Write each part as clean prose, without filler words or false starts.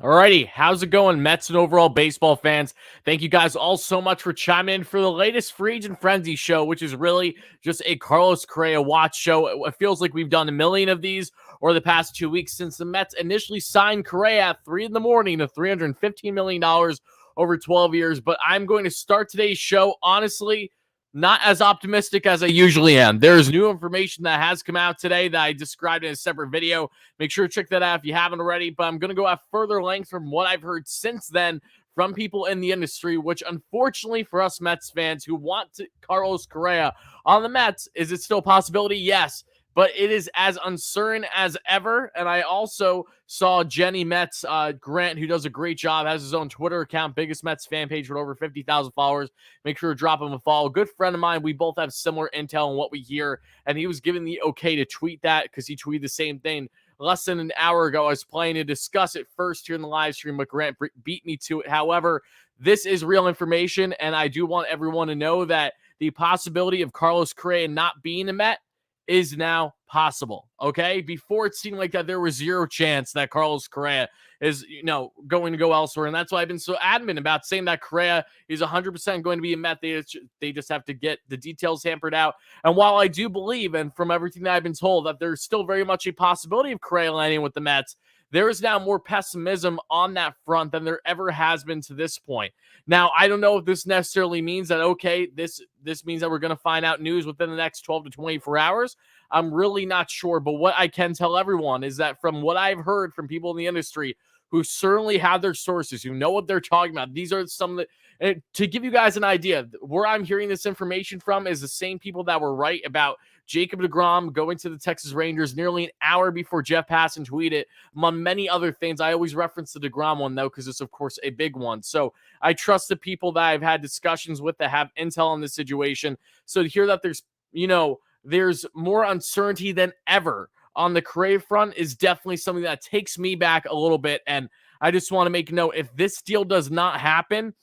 Alrighty, how's it going, Mets and overall baseball fans? Thank you guys all so much for chiming in for the latest Free Agent Frenzy show, which is really just a Carlos Correa watch show. It feels like we've done a million of these over the past 2 weeks since the Mets initially signed Correa at 3 in the morning to $315 million over 12 years. But I'm going to start today's show, honestly, not as optimistic as I usually am. There's new information that has come out today that I described in a separate video. Make sure to check that out if you haven't already. But I'm going to go at further length from what I've heard since then from people in the industry, which unfortunately for us Mets fans who want Carlos Correa on the Mets, is it still a possibility? Yes. But it is as uncertain as ever. And I also saw Jenny Mets, Grant, who does a great job, has his own Twitter account, biggest Mets fan page with over 50,000 followers. Make sure to drop him a follow. Good friend of mine. We both have similar intel on what we hear. And he was given the okay to tweet that because he tweeted the same thing less than an hour ago. I was planning to discuss it first here in the live stream, but Grant beat me to it. However, this is real information, and I do want everyone to know that the possibility of Carlos Correa not being a Met is now possible, okay? Before it seemed like that there was zero chance that Carlos Correa is, going to go elsewhere, and that's why I've been so adamant about saying that Correa is 100% going to be a Met. They just have to get the details hampered out, and while I do believe, and from everything that I've been told, that there's still very much a possibility of Correa landing with the Mets, there is now more pessimism on that front than there ever has been to this point. Now, I don't know if this necessarily means that, okay, this means that we're going to find out news within the next 12 to 24 hours. I'm really not sure. But what I can tell everyone is that from what I've heard from people in the industry who certainly have their sources, who know what they're talking about, these are some of the, to give you guys an idea, where I'm hearing this information from is the same people that were right about Jacob deGrom going to the Texas Rangers nearly an hour before Jeff Passan tweeted, among many other things. I always reference the deGrom one, though, because it's, of course, a big one. So I trust the people that I've had discussions with that have intel on this situation. So to hear that there's more uncertainty than ever on the Correa front is definitely something that takes me back a little bit. And I just want to make a note, if this deal does not happen,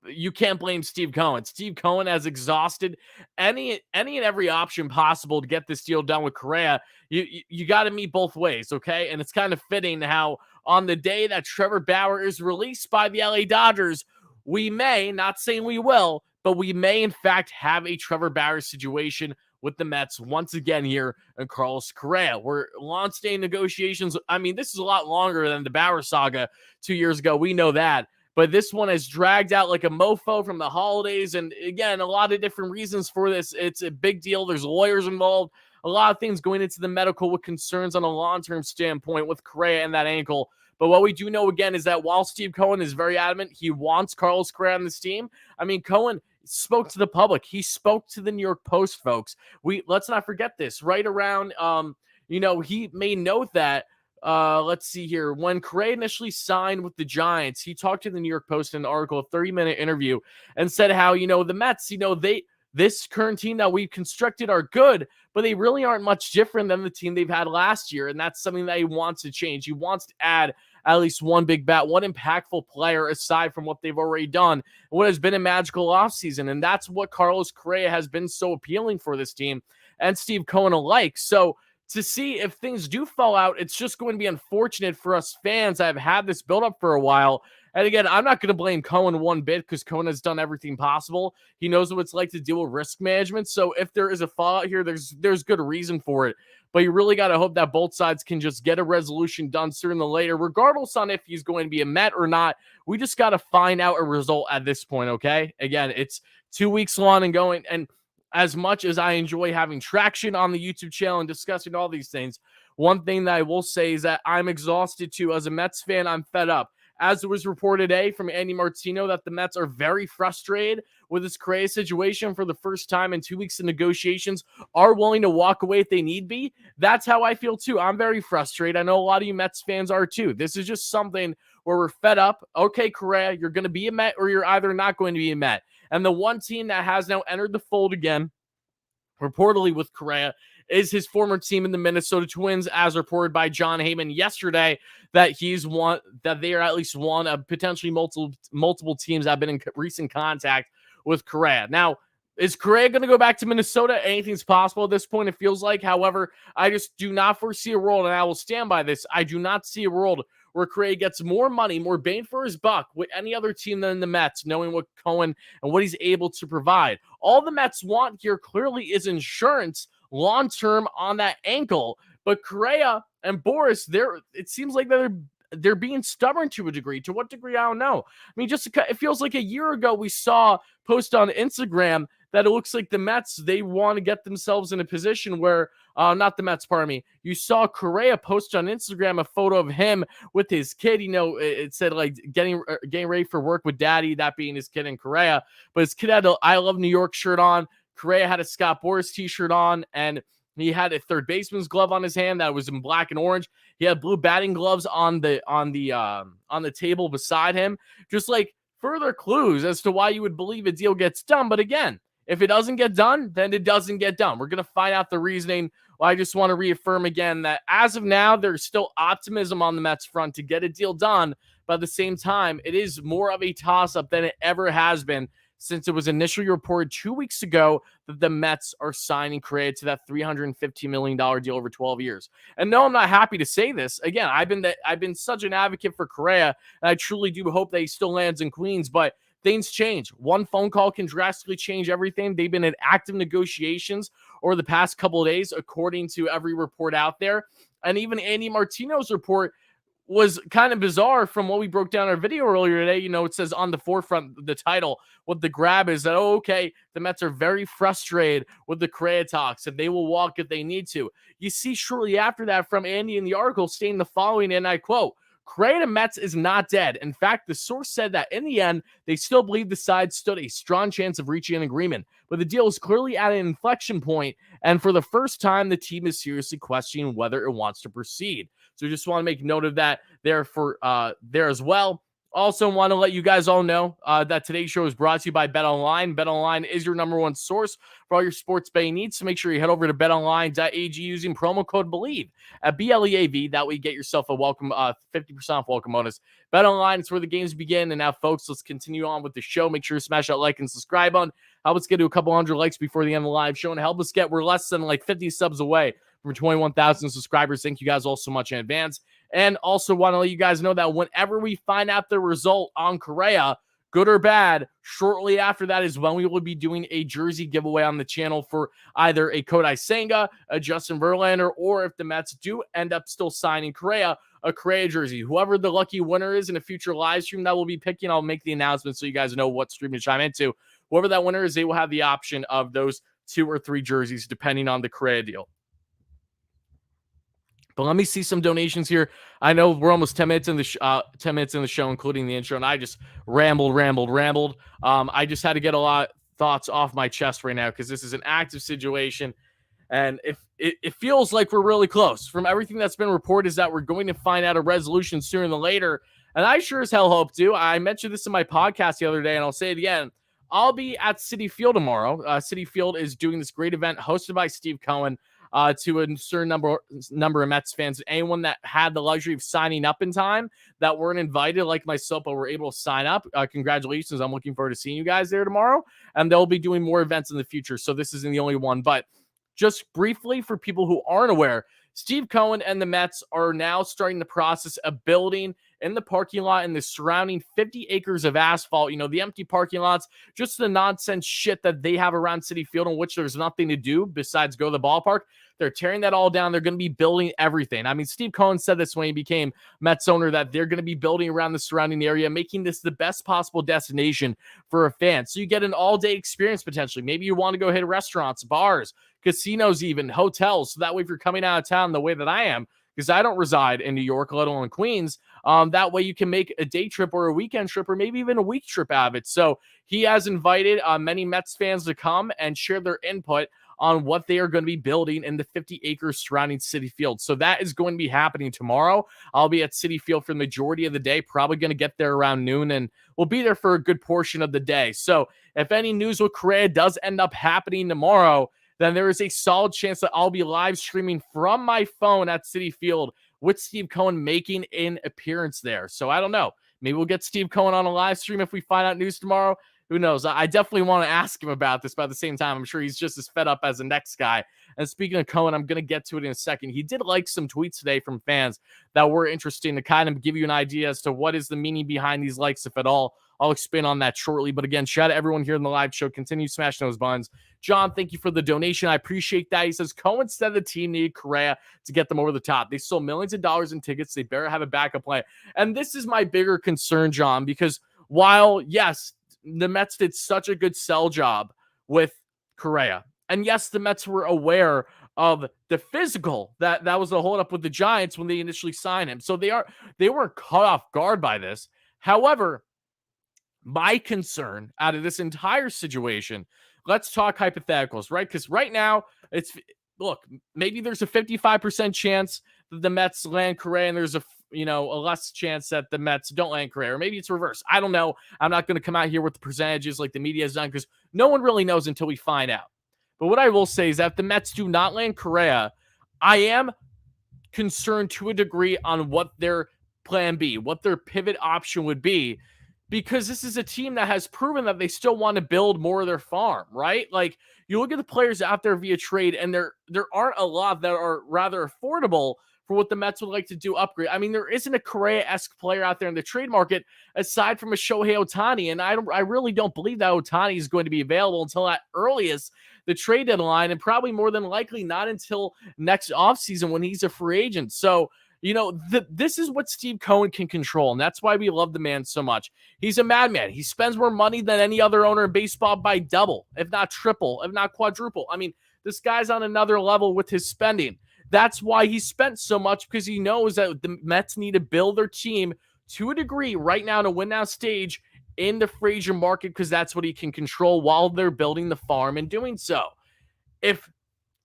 you can't blame Steve Cohen. Steve Cohen has exhausted any and every option possible to get this deal done with Correa. You got to meet both ways, okay? And it's kind of fitting how on the day that Trevor Bauer is released by the LA Dodgers, we may, not saying we will, but we may in fact have a Trevor Bauer situation with the Mets once again here in Carlos Correa. We're long-standing negotiations. I mean, this is a lot longer than the Bauer saga 2 years ago. We know that. But this one has dragged out like a mofo from the holidays. And again, a lot of different reasons for this. It's a big deal. There's lawyers involved. A lot of things going into the medical with concerns on a long-term standpoint with Correa and that ankle. But what we do know, again, is that while Steve Cohen is very adamant, he wants Carlos Correa on this team. I mean, Cohen spoke to the public. He spoke to the New York Post, folks. Let's not forget this. Right around, he made note that, let's see here. When Correa initially signed with the Giants, he talked to the New York Post in an article, a 30-minute interview, and said how, the Mets, this current team that we've constructed are good, but they really aren't much different than the team they've had last year. And that's something that he wants to change. He wants to add at least one big bat, one impactful player aside from what they've already done, what has been a magical offseason. And that's what Carlos Correa has been so appealing for this team and Steve Cohen alike. So to see if things do fall out, it's just going to be unfortunate for us fans that have had this build up for a while. And again, I'm not going to blame Cohen one bit because Cohen has done everything possible. He knows what it's like to deal with risk management. So if there is a fallout here, there's good reason for it. But you really got to hope that both sides can just get a resolution done sooner than later, regardless on if he's going to be a Met or not. We just got to find out a result at this point, okay? Again, it's 2 weeks long and going. And as much as I enjoy having traction on the YouTube channel and discussing all these things, one thing that I will say is that I'm exhausted too. As a Mets fan, I'm fed up. As it was reported today from Andy Martino that the Mets are very frustrated with this Correa situation for the first time in 2 weeks of negotiations, are willing to walk away if they need be. That's how I feel too. I'm very frustrated. I know a lot of you Mets fans are too. This is just something where we're fed up. Okay, Correa, you're going to be a Met or you're either not going to be a Met. And the one team that has now entered the fold again, reportedly with Correa, is his former team in the Minnesota Twins, as reported by John Heyman yesterday, that they are at least one of potentially multiple teams that have been in recent contact with Correa. Now, Is Correa going to go back to Minnesota? Anything's possible at this point, it feels like. However, I just do not foresee a world, and I will stand by this. I do not see a world where Correa gets more money, more bang for his buck with any other team than the Mets, knowing what Cohen and what he's able to provide. All the Mets want here clearly is insurance long-term on that ankle. But Correa and Boris, it seems like they're being stubborn to a degree. To what degree, I don't know. I mean, it feels like a year ago we saw post on Instagram that it looks like the Mets, they want to get themselves in a position where, not the Mets, pardon me, you saw Correa post on Instagram a photo of him with his kid. It said like getting ready for work with daddy, that being his kid and Correa. But his kid had a I Love New York shirt on. Correa had a Scott Boras t-shirt on, and he had a third baseman's glove on his hand that was in black and orange. He had blue batting gloves on the table beside him. Just like further clues as to why you would believe a deal gets done. But again, if it doesn't get done, then it doesn't get done. We're going to find out the reasoning. Well, I just want to reaffirm again that as of now, there's still optimism on the Mets front to get a deal done. But at the same time, it is more of a toss-up than it ever has been since it was initially reported 2 weeks ago that the Mets are signing Correa to that $350 million deal over 12 years. And no, I'm not happy to say this. Again, I've been such an advocate for Correa, and I truly do hope that he still lands in Queens, but things change. One phone call can drastically change everything. They've been in active negotiations over the past couple of days, according to every report out there. And even Andy Martino's report was kind of bizarre from what we broke down in our video earlier today. It says on the forefront, the title, what the grab is that, okay, the Mets are very frustrated with the Correa talks and they will walk if they need to. You see shortly after that from Andy in the article stating the following, and I quote, Correa to Mets is not dead. In fact, the source said that in the end, they still believe the side stood a strong chance of reaching an agreement. But the deal is clearly at an inflection point, and for the first time, the team is seriously questioning whether it wants to proceed. So just want to make note of that there as well. Also want to let you guys all know that today's show is brought to you by BetOnline. BetOnline is your number one source for all your sports betting needs. So make sure you head over to betonline.ag using promo code Bleav at BLEAV. That way you get yourself a welcome 50% off welcome bonus. BetOnline is where the games begin. And now, folks, let's continue on with the show. Make sure to smash that like and subscribe button. Help us get to a couple hundred likes before the end of the live show. And help us we're less than like 50 subs away from 21,000 subscribers. Thank you guys all so much in advance. And also want to let you guys know that whenever we find out the result on Correa, good or bad, shortly after that is when we will be doing a jersey giveaway on the channel for either a Kodai Senga, a Justin Verlander, or if the Mets do end up still signing Correa, a Correa jersey. Whoever the lucky winner is in a future live stream that we'll be picking, I'll make the announcement so you guys know what stream to chime into. Whoever that winner is, they will have the option of those 2 or 3 jerseys depending on the Correa deal. But let me see some donations here. I know we're almost 10 minutes in the show, including the intro, and I just rambled. I just had to get a lot of thoughts off my chest right now because this is an active situation, and it feels like we're really close. From everything that's been reported is that we're going to find out a resolution sooner than later, and I sure as hell hope to. I mentioned this in my podcast the other day, and I'll say it again. I'll be at Citi Field tomorrow. Citi Field is doing this great event hosted by Steve Cohen. To a certain number of Mets fans. Anyone that had the luxury of signing up in time that weren't invited, like myself, but were able to sign up, congratulations. I'm looking forward to seeing you guys there tomorrow. And they'll be doing more events in the future, so this isn't the only one. But just briefly, for people who aren't aware, Steve Cohen and the Mets are now starting the process of building in the parking lot and the surrounding 50 acres of asphalt. The empty parking lots, just the nonsense shit that they have around Citi Field in which there's nothing to do besides go to the ballpark. They're tearing that all down. They're going to be building everything. I mean, Steve Cohen said this when he became Mets owner, that they're going to be building around the surrounding area, making this the best possible destination for a fan. So you get an all-day experience potentially. Maybe you want to go hit restaurants, bars, casinos, even hotels. So that way, if you're coming out of town the way that I am, because I don't reside in New York, let alone Queens, that way you can make a day trip or a weekend trip or maybe even a week trip out of it. So he has invited many Mets fans to come and share their input on what they are going to be building in the 50 acres surrounding Citi Field. So that is going to be happening tomorrow. I'll be at Citi Field for the majority of the day, probably going to get there around noon, and we'll be there for a good portion of the day. So if any news with Correa does end up happening tomorrow, then there is a solid chance that I'll be live streaming from my phone at Citi Field with Steve Cohen making an appearance there. So I don't know. Maybe we'll get Steve Cohen on a live stream if we find out news tomorrow. who knows? I definitely want to ask him about this, but at the same time, I'm sure he's just as fed up as the next guy. And speaking of Cohen, I'm going to get to it in a second. He did like some tweets today from fans that were interesting to kind of give you an idea as to what is the meaning behind these likes, if at all. I'll expand on that shortly. But again, shout out to everyone here in the live show. Continue smashing those buttons. John, thank you for the donation. I appreciate that. He says Cohen said the team needed Correa to get them over the top. They sold millions of dollars in tickets. They better have a backup plan. And this is my bigger concern, John, because while, yes, the Mets did such a good sell job with Correa, and yes, the Mets were aware of the physical that was the holdup with the Giants when they initially signed him. So they weren't caught off guard by this. However, my concern out of this entire situation, let's talk hypotheticals, right? Because right now, look, maybe there's a 55% chance that the Mets land Correa, and there's a less chance that the Mets don't land Correa, or maybe it's reverse. I don't know. I'm not going to come out here with the percentages like the media has done, because no one really knows until we find out. But what I will say is that if the Mets do not land Correa, I am concerned to a degree on what their plan B, what their pivot option would be, because this is a team that has proven that they still want to build more of their farm, right? Like, you look at the players out there via trade, and there aren't a lot that are rather affordable for what the Mets would like to do upgrade. I mean, there isn't a Correa-esque player out there in the trade market aside from a Shohei Ohtani, and I really don't believe that Ohtani is going to be available until at earliest the trade deadline, and probably more than likely not until next offseason when he's a free agent. So, this is what Steve Cohen can control, and that's why we love the man so much. He's a madman. He spends more money than any other owner in baseball by double, if not triple, if not quadruple. I mean, this guy's on another level with his spending. That's why he spent so much, because he knows that the Mets need to build their team to a degree right now to win now stage in the free agent market, because that's what he can control while they're building the farm and doing so. If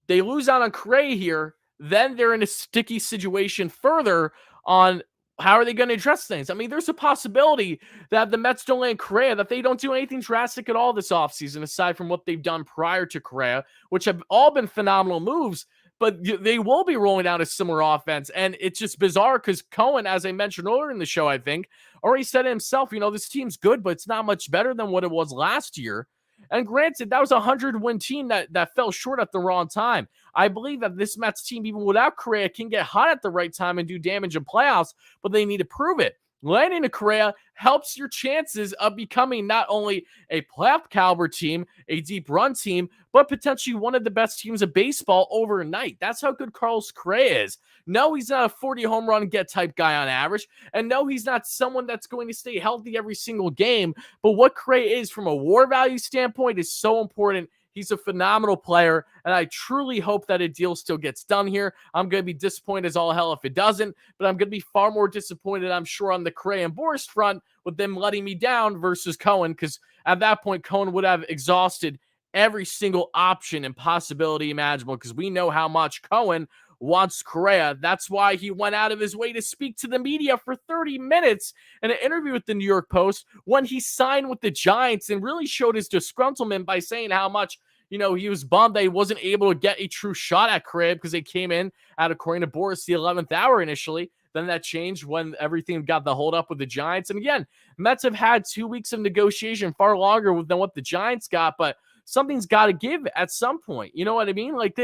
they lose out on Correa here, then they're in a sticky situation further on how are they going to address things. I mean, there's a possibility that the Mets don't land Correa, that they don't do anything drastic at all this offseason, aside from what they've done prior to Correa, which have all been phenomenal moves, but they will be rolling out a similar offense. And it's just bizarre because Cohen, as I mentioned earlier in the show, I think, already said it himself, this team's good, but it's not much better than what it was last year. And granted, that was a 100-win team that fell short at the wrong time. I believe that this Mets team, even without Correa, can get hot at the right time and do damage in playoffs, but they need to prove it. Landing a Correa helps your chances of becoming not only a playoff caliber team, a deep run team, but potentially one of the best teams of baseball overnight. That's how good Carlos Correa is. No, he's not a 40 home run get type guy on average. And no, he's not someone that's going to stay healthy every single game. But what Correa is from a WAR value standpoint is so important. He's a phenomenal player, and I truly hope that a deal still gets done here. I'm going to be disappointed as all hell if it doesn't, but I'm going to be far more disappointed, I'm sure, on the Correa and Boris front with them letting me down versus Cohen, because at that point, Cohen would have exhausted every single option and possibility imaginable, because we know how much Cohen wants Correa. That's why he went out of his way to speak to the media for 30 minutes in an interview with the New York Post when he signed with the Giants, and really showed his disgruntlement by saying how much, he was bummed that he wasn't able to get a true shot at Correa because they came in at, according to Boris, the 11th hour initially. Then that changed when everything got the hold up with the Giants. And again, Mets have had 2 weeks of negotiation, far longer than what the Giants got, but something's got to give at some point. You know what I mean? Like,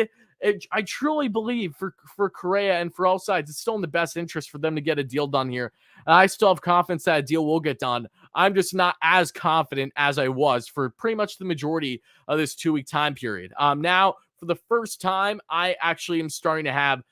I truly believe for Correa and for all sides, it's still in the best interest for them to get a deal done here. And I still have confidence that a deal will get done. I'm just not as confident as I was for pretty much the majority of this 2-week time period. Now, for the first time, I actually am starting to have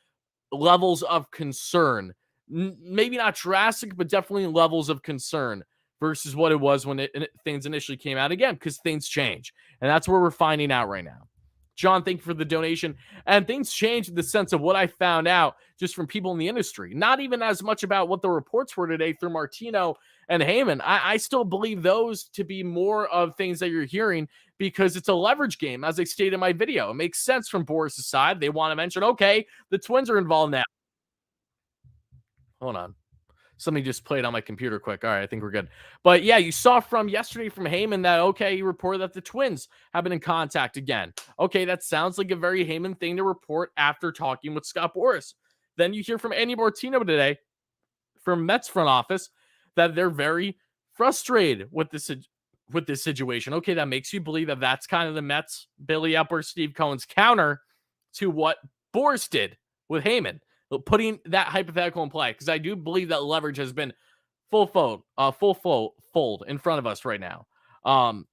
levels of concern. Maybe not drastic, but definitely levels of concern versus what it was when things initially came out. Again, because things change. And that's where we're finding out right now. John, thank you for the donation. And things changed in the sense of what I found out just from people in the industry. Not even as much about what the reports were today through Martino and Heyman. I still believe those to be more of things that you're hearing, because it's a leverage game, as I stated in my video. It makes sense from Boris' side. They want to mention, okay, the Twins are involved now. Hold on. Something just played on my computer quick. All right, I think we're good. But yeah, you saw from yesterday from Heyman that, okay, he reported that the Twins have been in contact again. Okay, that sounds like a very Heyman thing to report after talking with Scott Boras. Then you hear from Andy Martino today from Mets front office that they're very frustrated with this with this situation. Okay, that makes you believe that that's kind of the Mets, Billy Epler, Steve Cohen's counter to what Boris did with Heyman, putting that hypothetical in play, because I do believe that leverage has been full fold in front of us right now.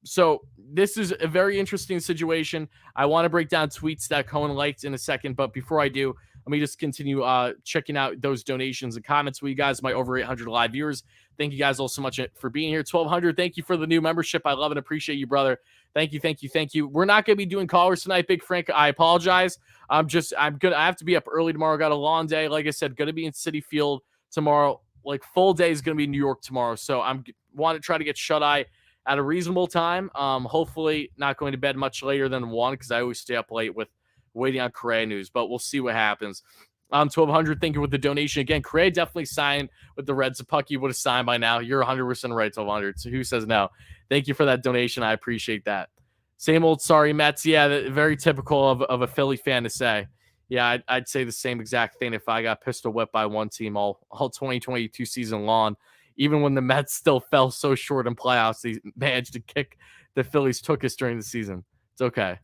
So this is a very interesting situation. I want to break down tweets that Cohen liked in a second, but before I do, let me just continue checking out those donations and comments with you guys, my over 800 live viewers. Thank you guys all so much for being here. 1,200. Thank you for the new membership. I love and appreciate you, brother. Thank you. We're not going to be doing callers tonight, Big Frank. I apologize. I have to be up early tomorrow. Got a long day. Like I said, going to be in Citi Field tomorrow. Like full day is going to be in New York tomorrow. So I'm want to try to get shut eye at a reasonable time. Hopefully not going to bed much later than 1, because I always stay up late with waiting on Correa news, but we'll see what happens. 1,200. Thank you with the donation again. Correa definitely signed with the Reds. Pucky would have signed by now. You're 100% right. 1,200. So who says no? Thank you for that donation. I appreciate that. Same old sorry Mets. Yeah, very typical of a Philly fan to say. Yeah, I'd say the same exact thing if I got pistol whipped by one team all 2022 season long. Even when the Mets still fell so short in playoffs, they managed to kick the Phillies took us during the season. It's okay.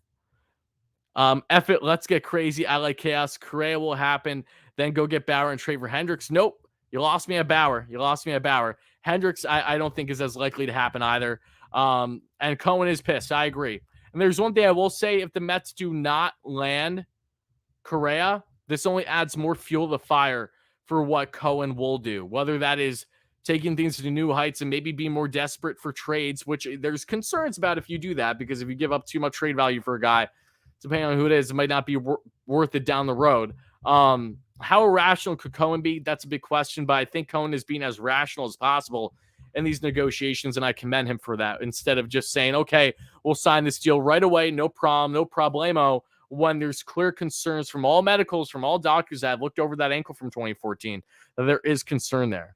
F it, let's get crazy. I like chaos. Correa will happen. Then go get Bauer and trade for Hendricks. Nope. You lost me at Bauer. Hendricks, I don't think is as likely to happen either. And Cohen is pissed. I agree. And there's one thing I will say. If the Mets do not land Correa, this only adds more fuel to the fire for what Cohen will do. Whether that is taking things to new heights and maybe be more desperate for trades, which there's concerns about if you do that, because if you give up too much trade value for a guy, depending on who it is, it might not be worth it down the road. How irrational could Cohen be? That's a big question, but I think Cohen is being as rational as possible in these negotiations, and I commend him for that, instead of just saying, okay, we'll sign this deal right away, no problem, no problemo, when there's clear concerns from all medicals, from all doctors that have looked over that ankle from 2014, that there is concern there.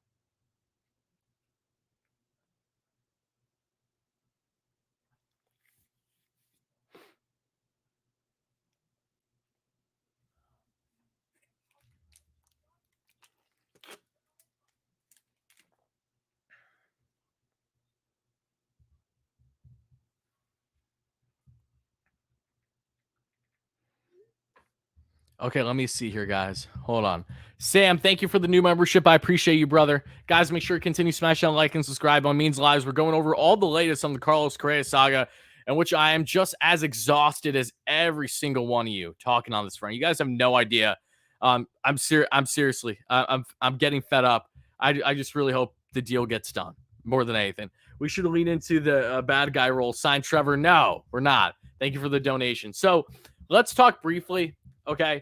Okay, let me see here, guys. Hold on. Sam, thank you for the new membership. I appreciate you, brother. Guys, make sure to continue smashing on like and subscribe on Means Lives. We're going over all the latest on the Carlos Correa saga, in which I am just as exhausted as every single one of you talking on this front. You guys have no idea. I'm seriously, I'm getting fed up. I just really hope the deal gets done more than anything. We should lean into the bad guy role. Sign Trevor. No, we're not. Thank you for the donation. So let's talk briefly. Okay,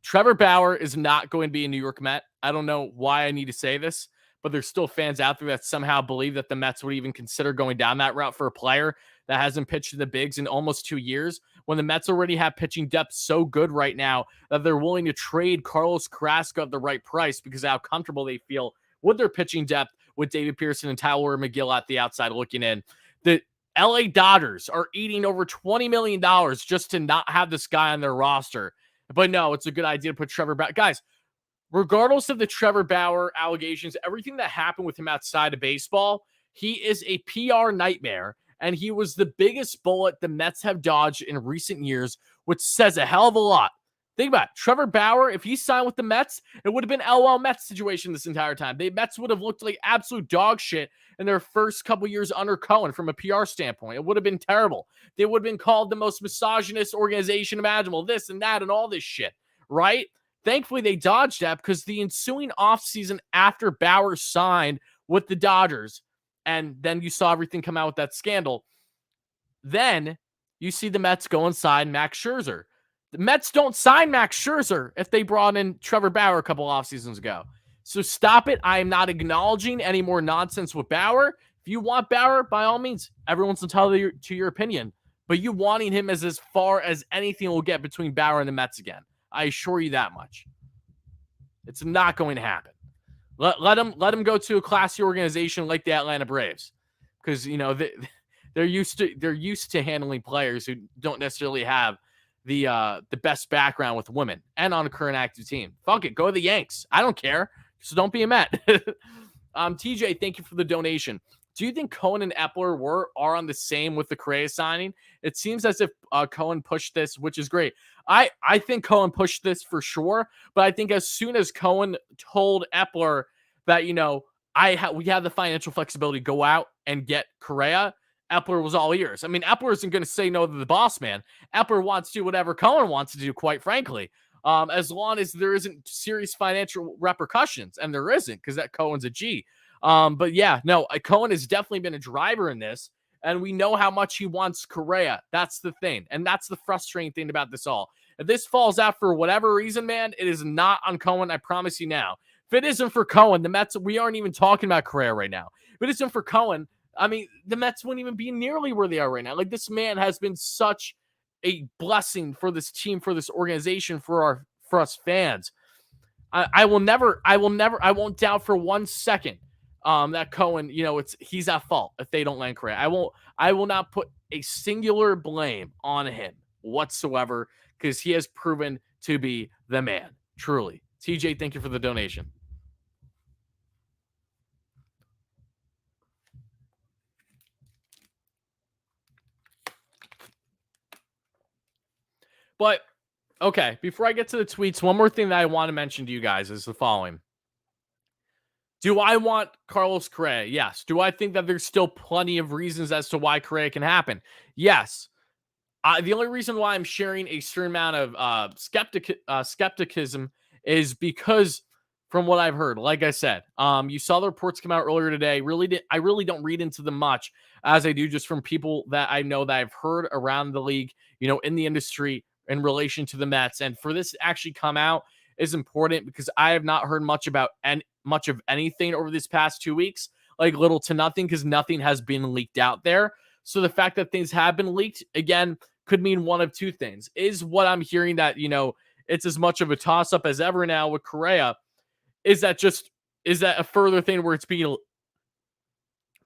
Trevor Bauer is not going to be a New York Met. I don't know why I need to say this, but there's still fans out there that somehow believe that the Mets would even consider going down that route for a player that hasn't pitched to the bigs in almost 2 years, when the Mets already have pitching depth so good right now that they're willing to trade Carlos Carrasco at the right price because of how comfortable they feel with their pitching depth with David Pearson and Tyler McGill at the outside looking in. The LA Dodgers are eating over $20 million just to not have this guy on their roster. But no, it's a good idea to put Trevor Bauer. Guys, regardless of the Trevor Bauer allegations, everything that happened with him outside of baseball, he is a PR nightmare, and he was the biggest bullet the Mets have dodged in recent years, which says a hell of a lot. Think about it. Trevor Bauer, if he signed with the Mets, it would have been LOL Mets situation this entire time. The Mets would have looked like absolute dog shit in their first couple years under Cohen from a PR standpoint. It would have been terrible. They would have been called the most misogynist organization imaginable, this and that and all this shit, right? Thankfully, they dodged that, because the ensuing offseason after Bauer signed with the Dodgers, and then you saw everything come out with that scandal, then you see the Mets go and sign Max Scherzer. The Mets don't sign Max Scherzer if they brought in Trevor Bauer a couple off seasons ago. So stop it. I am not acknowledging any more nonsense with Bauer. If you want Bauer, by all means, everyone's entitled to your opinion. But you wanting him as far as anything will get between Bauer and the Mets again. I assure you that much. It's not going to happen. Let him go to a classy organization like the Atlanta Braves, because they're used to handling players who don't necessarily have the best background with women and on a current active team. Fuck it, go to the Yanks. I don't care. So don't be a Met. TJ, thank you for the donation. Do you think Cohen and Epler are on the same with the Correa signing? It seems as if Cohen pushed this, which is great. I think Cohen pushed this for sure, but I think as soon as Cohen told Epler that we have the financial flexibility to go out and get Correa, Epler was all ears. I mean, Epler isn't going to say no to the boss man. Epler wants to do whatever Cohen wants to do, quite frankly, as long as there isn't serious financial repercussions, and there isn't because that Cohen's a G. But yeah, no, Cohen has definitely been a driver in this, and we know how much he wants Correa. That's the thing, and that's the frustrating thing about this all. If this falls out for whatever reason, man, it is not on Cohen. I promise you now. If it isn't for Cohen, the Mets, we aren't even talking about Correa right now. If it isn't for Cohen, I mean, the Mets wouldn't even be nearly where they are right now. Like, this man has been such a blessing for this team, for this organization, for us fans. I won't doubt for 1 second that Cohen, he's at fault if they don't land Correa. I will not put a singular blame on him whatsoever because he has proven to be the man. Truly. TJ, thank you for the donation. But okay, before I get to the tweets, one more thing that I want to mention to you guys is the following. Do I want Carlos Correa? Yes. Do I think that there's still plenty of reasons as to why Correa can happen? Yes. The only reason why I'm sharing a certain amount of skepticism is because from what I've heard, like I said, you saw the reports come out earlier today. I really don't read into them much as I do just from people that I know that I've heard around the league, in the industry in relation to the Mets. And for this to actually come out is important because I have not heard much of anything over this past 2 weeks, like little to nothing, because nothing has been leaked out there. So the fact that things have been leaked, again, could mean one of two things. Is what I'm hearing that, it's as much of a toss-up as ever now with Correa. Is that a further thing where it's being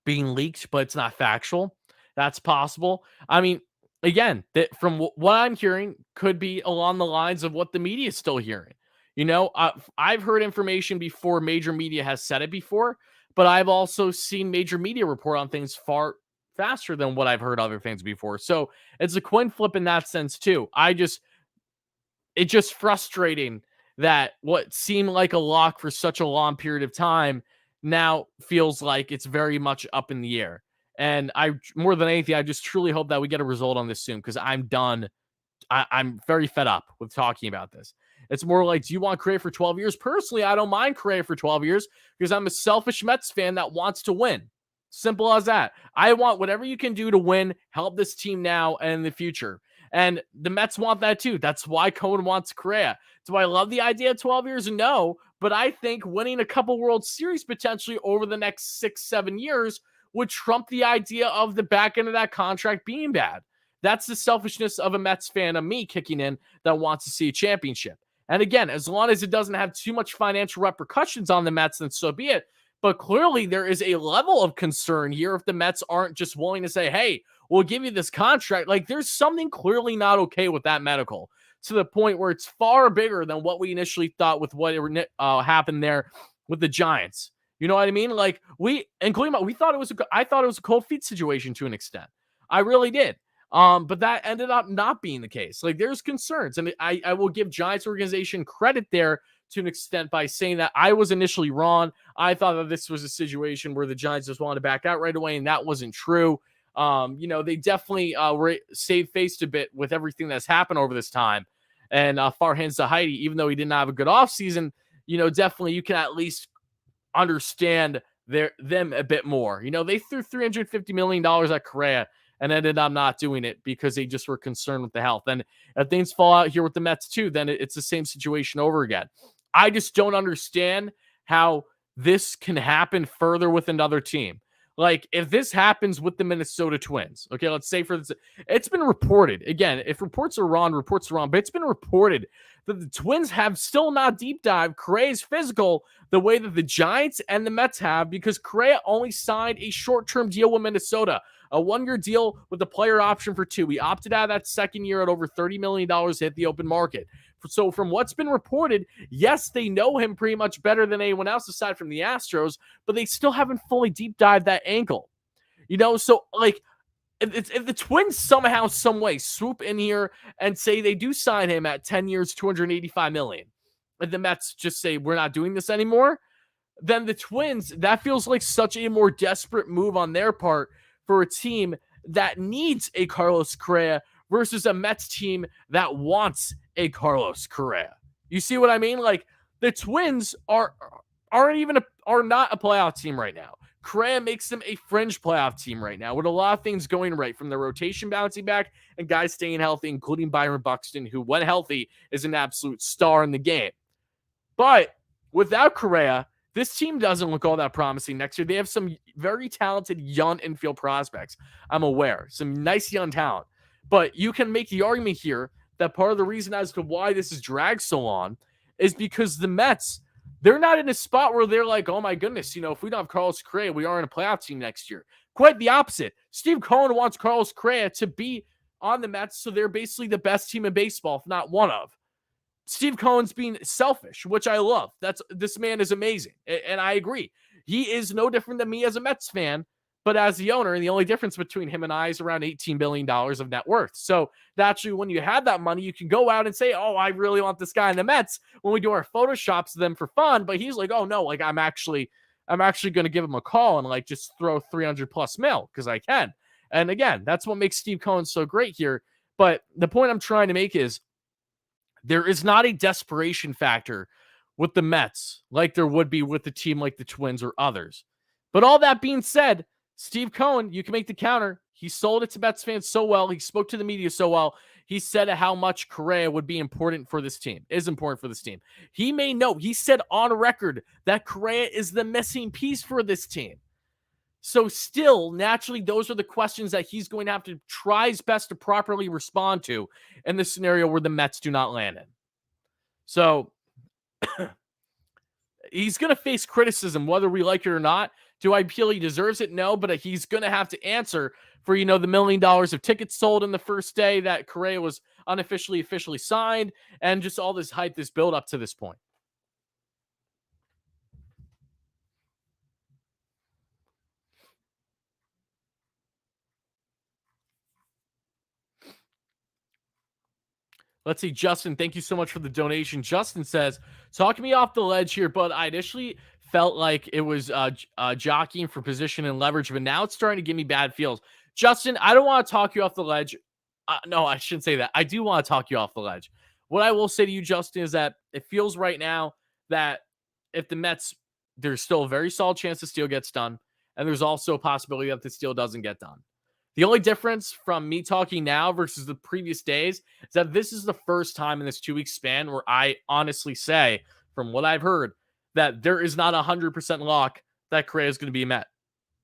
leaked, but it's not factual? That's possible. I mean, again, that from what I'm hearing could be along the lines of what the media is still hearing. I've heard information before major media has said it before, but I've also seen major media report on things far faster than what I've heard other things before. So it's a coin flip in that sense too. It's just frustrating that what seemed like a lock for such a long period of time now feels like it's very much up in the air. And more than anything, I just truly hope that we get a result on this soon because I'm done. I'm very fed up with talking about this. It's more like, do you want Correa for 12 years? Personally, I don't mind Correa for 12 years because I'm a selfish Mets fan that wants to win. Simple as that. I want whatever you can do to win, help this team now and in the future. And the Mets want that too. That's why Cohen wants Correa. Do I love the idea of 12 years? No, but I think winning a couple World Series potentially over the next 6-7 years would trump the idea of the back end of that contract being bad. That's the selfishness of a Mets fan, of me kicking in, that wants to see a championship. And again, as long as it doesn't have too much financial repercussions on the Mets, then so be it. But clearly there is a level of concern here if the Mets aren't just willing to say, hey, we'll give you this contract. Like, there's something clearly not okay with that medical, to the point where it's far bigger than what we initially thought with what happened there with the Giants. You know what I mean? Like, I thought it was a cold feet situation to an extent. I really did. But that ended up not being the case. Like, there's concerns, and I will give Giants organization credit there to an extent by saying that I was initially wrong. I thought that this was a situation where the Giants just wanted to back out right away, and that wasn't true. They definitely saved face a bit with everything that's happened over this time. And Farhan Zahaidi, even though he didn't have a good offseason, definitely you can at least understand them a bit more. They threw $350 million at Correa and ended up not doing it because they just were concerned with the health. And if things fall out here with the Mets too, then it's the same situation over again. I just don't understand how this can happen further with another team. Like, if this happens with the Minnesota Twins, okay, let's say it's been reported, again, if reports are wrong, but it's been reported that the Twins have still not deep dived Correa's physical the way that the Giants and the Mets have, because Correa only signed a short-term deal with Minnesota, a 1-year deal with a player option for 2. He opted out of that second year at over $30 million to hit the open market. So from what's been reported, yes, they know him pretty much better than anyone else aside from the Astros, but they still haven't fully deep dived that ankle. So like if the Twins somehow, some way swoop in here and say they do sign him at 10 years, 285 million, and the Mets just say we're not doing this anymore, then the Twins, that feels like such a more desperate move on their part for a team that needs a Carlos Correa versus a Mets team that wants a Carlos Correa. You see what I mean? Like the Twins are not a playoff team right now. Correa makes them a fringe playoff team right now with a lot of things going right, from the rotation bouncing back and guys staying healthy, including Byron Buxton, who, when healthy, is an absolute star in the game. But without Correa, this team doesn't look all that promising next year. They have some very talented young infield prospects, I'm aware. Some nice young talent. But you can make the argument here that part of the reason as to why this has dragged so long is because the Mets, they're not in a spot where they're like, oh my goodness, if we don't have Carlos Correa, we are in a playoff team next year. Quite the opposite. Steve Cohen wants Carlos Correa to be on the Mets, so they're basically the best team in baseball, if not one of. Steve Cohen's being selfish, which I love. This man is amazing, and I agree. He is no different than me as a Mets fan, but as the owner, and the only difference between him and I is around $18 billion of net worth. So naturally, when you have that money, you can go out and say, oh, I really want this guy in the Mets when we do our Photoshops of them for fun. But he's like, oh no, like I'm actually going to give him a call and like just throw 300 plus mil because I can. And again, that's what makes Steve Cohen so great here. But the point I'm trying to make is, there is not a desperation factor with the Mets like there would be with a team like the Twins or others. But all that being said, Steve Cohen, you can make the counter. He sold it to Mets fans so well. He spoke to the media so well. He said how much Correa would be important for this team, is important for this team. He may know. He said on record that Correa is the missing piece for this team. So still, naturally, those are the questions that he's going to have to try his best to properly respond to in the scenario where the Mets do not land in. So he's going to face criticism, whether we like it or not. Do I feel he deserves it? No, but he's going to have to answer for, the $1 million of tickets sold in the first day that Correa was officially signed, and just all this hype, this build up to this point. Let's see, Justin, thank you so much for the donation. Justin says, talking me off the ledge here, but I initially felt like it was jockeying for position and leverage, but now it's starting to give me bad feels. Justin, I don't want to talk you off the ledge. No, I shouldn't say that. I do want to talk you off the ledge. What I will say to you, Justin, is that it feels right now that if the Mets, there's still a very solid chance the steal gets done, and there's also a possibility that the steal doesn't get done. The only difference from me talking now versus the previous days is that this is the first time in this 2-week span where I honestly say, from what I've heard, that there is not 100% lock that Correa is going to be met.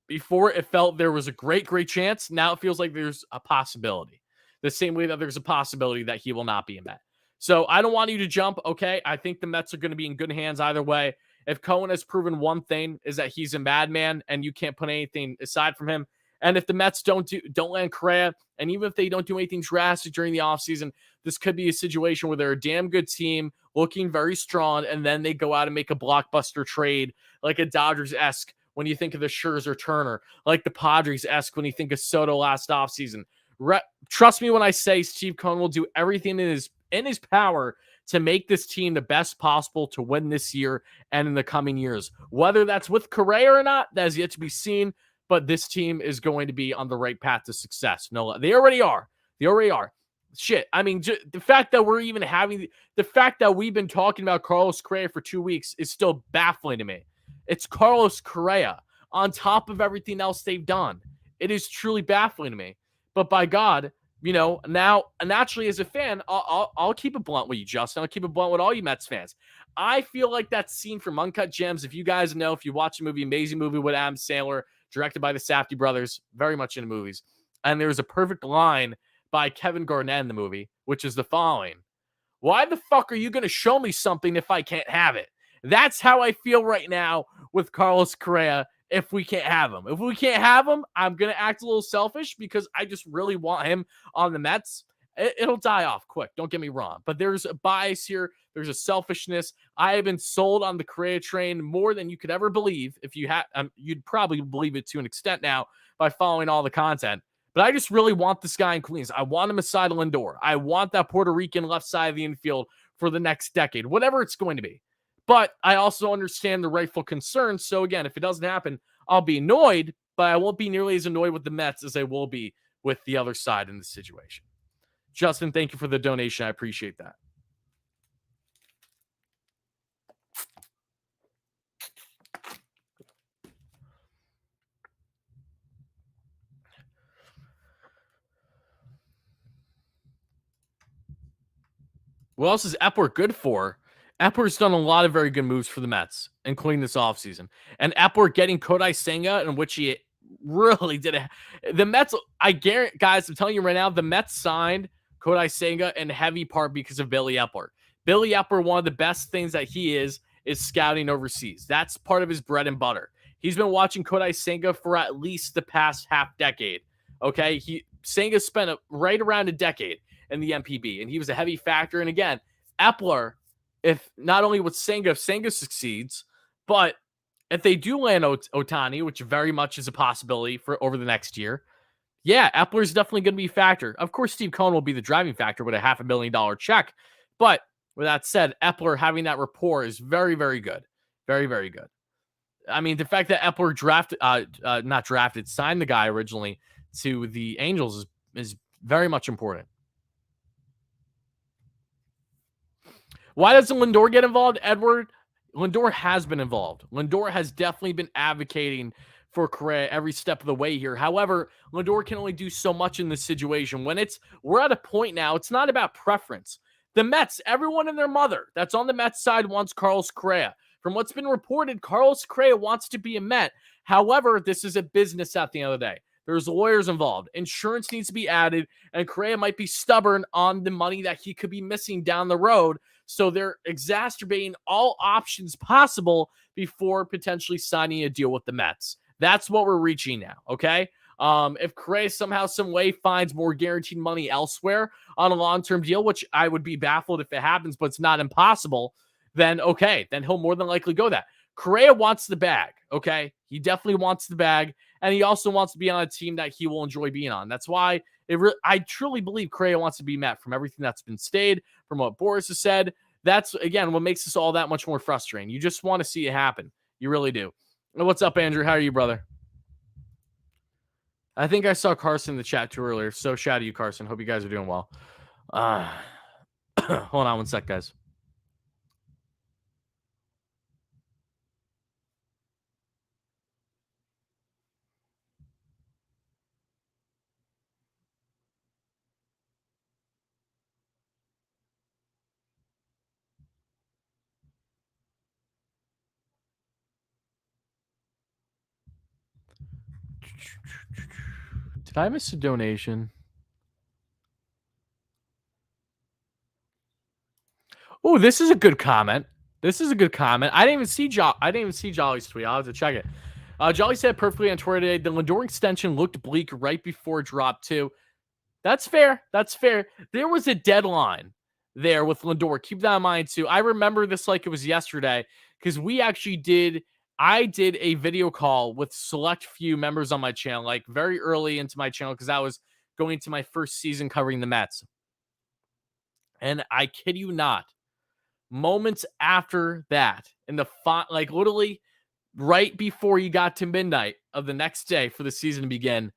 Before, it felt there was a great chance. Now it feels like there's a possibility. The same way that there's a possibility that he will not be met. So I don't want you to jump. Okay, I think the Mets are going to be in good hands either way. If Cohen has proven one thing, is that he's a madman and you can't put anything aside from him. And if the Mets don't land Correa, and even if they don't do anything drastic during the offseason, this could be a situation where they're a damn good team, looking very strong, and then they go out and make a blockbuster trade, like a Dodgers-esque when you think of the Scherzer Turner, like the Padres-esque when you think of Soto last offseason. Trust me when I say Steve Cohen will do everything in his power to make this team the best possible to win this year and in the coming years. Whether that's with Correa or not, that is yet to be seen. But this team is going to be on the right path to success. No, they already are. Shit. I mean, the fact that the fact that we've been talking about Carlos Correa for 2 weeks is still baffling to me. It's Carlos Correa on top of everything else they've done. It is truly baffling to me. But by God, now naturally as a fan, I'll keep it blunt with you, Justin. I'll keep it blunt with all you Mets fans. I feel like that scene from Uncut Gems. If you guys know, if you watch the movie, amazing movie with Adam Sandler, directed by the Safdie brothers, very much into movies. And there's a perfect line by Kevin Garnett in the movie, which is the following: why the fuck are you going to show me something if I can't have it? That's how I feel right now with Carlos Correa if we can't have him. If we can't have him, I'm going to act a little selfish because I just really want him on the Mets. It'll die off quick, don't get me wrong. But there's a bias here There's a selfishness. I have been sold on the Correa train more than you could ever Bleav. If you had, you'd probably Bleav it to an extent now by following all the content. But I just really want this guy in Queens. I want him aside Lindor. I want that Puerto Rican left side of the infield for the next decade, whatever it's going to be. But I also understand the rightful concerns. So again, if it doesn't happen, I'll be annoyed, but I won't be nearly as annoyed with the Mets as I will be with the other side in this situation. Justin, thank you for the donation. I appreciate that. What else is Epler good for? Epler's done a lot of very good moves for the Mets, including this offseason. And Epler getting Kodai Senga, in which he really did it. The Mets, I guarantee, guys, I'm telling you right now, the Mets signed Kodai Senga in heavy part because of Billy Epler. Billy Epler, one of the best things that he is scouting overseas. That's part of his bread and butter. He's been watching Kodai Senga for at least the past half decade. Okay, Senga spent right around a decade in the MPB, and he was a heavy factor. And again, Epler, if not only with Senga, if Senga succeeds, but if they do land Ohtani, which very much is a possibility for over the next year, yeah, Epler is definitely going to be a factor. Of course, Steve Cohen will be the driving factor with a $500,000 check. But with that said, Epler having that rapport is very, very good. Very, very good. I mean, the fact that Epler signed the guy originally to the Angels is very much important. Why doesn't Lindor get involved, Edward? Lindor has been involved. Lindor has definitely been advocating for Correa every step of the way here. However, Lindor can only do so much in this situation. We're at a point now, it's not about preference. The Mets, everyone and their mother that's on the Mets side wants Carlos Correa. From what's been reported, Carlos Correa wants to be a Met. However, this is a business at the end of the day. There's lawyers involved. Insurance needs to be added, and Correa might be stubborn on the money that he could be missing down the road. So they're exacerbating all options possible before potentially signing a deal with the Mets. That's what we're reaching now, okay? If Correa somehow, some way finds more guaranteed money elsewhere on a long-term deal, which I would be baffled if it happens, but it's not impossible, then okay, then he'll more than likely go that. Correa wants the bag, okay? He definitely wants the bag, and he also wants to be on a team that he will enjoy being on. That's why I truly Bleav Correa wants to be Met from everything that's been stated, from what Boris has said. That's, again, what makes this all that much more frustrating. You just want to see it happen. You really do. What's up, Andrew? How are you, brother? I think I saw Carson in the chat too earlier. So shout out to you, Carson. Hope you guys are doing well. Hold on one sec, guys. Did I miss a donation? Oh, this is a good comment. I didn't even see Jolly's tweet. I'll have to check it. Jolly said perfectly on Twitter today, the Lindor extension looked bleak right before drop 2. That's fair. There was a deadline there with Lindor. Keep that in mind too. I remember this like it was yesterday because I did a video call with select few members on my channel, like very early into my channel, because I was going to my first season covering the Mets. And I kid you not, moments after that, like literally right before you got to midnight of the next day for the season to begin,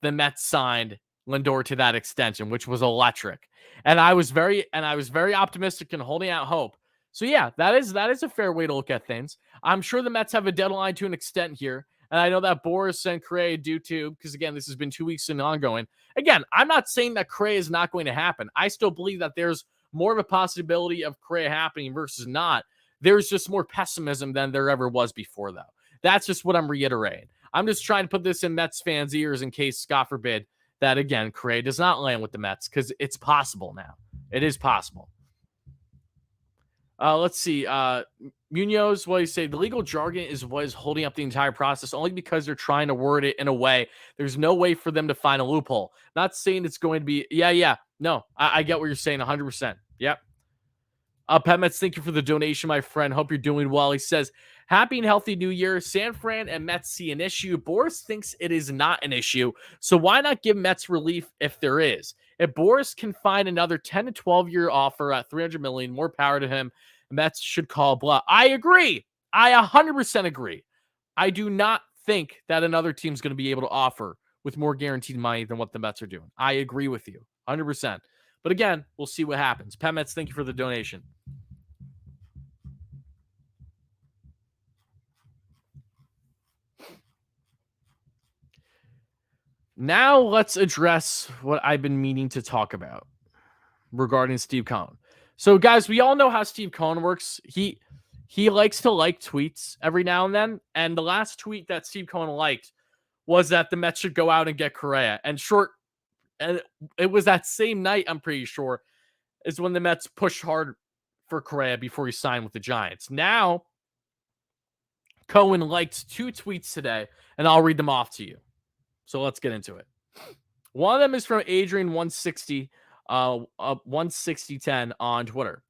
the Mets signed Lindor to that extension, which was electric. And I was very optimistic and holding out hope. So yeah, that is a fair way to look at things. I'm sure the Mets have a deadline to an extent here. And I know that Boris and Correa do too, because again, this has been 2 weeks and ongoing. Again, I'm not saying that Correa is not going to happen. I still Bleav that there's more of a possibility of Correa happening versus not. There's just more pessimism than there ever was before, though. That's just what I'm reiterating. I'm just trying to put this in Mets fans' ears in case, God forbid, that again, Correa does not land with the Mets, because it's possible now. It is possible. Let's see. Munoz, what do you say? The legal jargon is what is holding up the entire process only because they're trying to word it in a way. There's no way for them to find a loophole. Not saying it's going to be, yeah. No, I get what you're saying 100%. Yep. Pat Mets, thank you for the donation, my friend. Hope you're doing well. He says, happy and healthy new year. San Fran and Mets see an issue. Boris thinks it is not an issue. So why not give Mets relief if there is? If Boris can find another 10 to 12-year offer at $300 million, more power to him. Mets should call bluff. I agree. I 100% agree. I do not think that another team's going to be able to offer with more guaranteed money than what the Mets are doing. I agree with you 100%. But again, we'll see what happens. Pat Mets, thank you for the donation. Now let's address what I've been meaning to talk about regarding Steve Cohen. So, guys, we all know how Steve Cohen works. He likes to like tweets every now and then. And the last tweet that Steve Cohen liked was that the Mets should go out and get Correa. And it was that same night, I'm pretty sure, is when the Mets pushed hard for Correa before he signed with the Giants. Now, Cohen liked 2 tweets today, and I'll read them off to you. So let's get into it. One of them is from Adrian 160, 16010 on Twitter.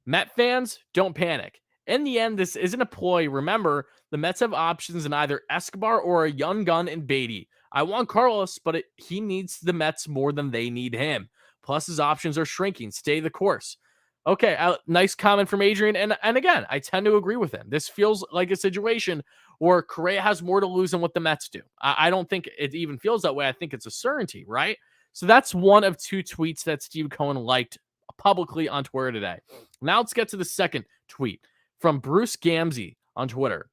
Met fans, don't panic. In the end, this isn't a ploy. Remember, the Mets have options in either Escobar or a young gun in Beatty. I want Carlos, but he needs the Mets more than they need him. Plus, his options are shrinking. Stay the course. Okay, nice comment from Adrian. And again, I tend to agree with him. This feels like a situation where Correa has more to lose than what the Mets do. I don't think it even feels that way. I think it's a certainty, right? So that's one of 2 tweets that Steve Cohen liked publicly on Twitter today. Now let's get to the second tweet from Bruce Gamzee on Twitter.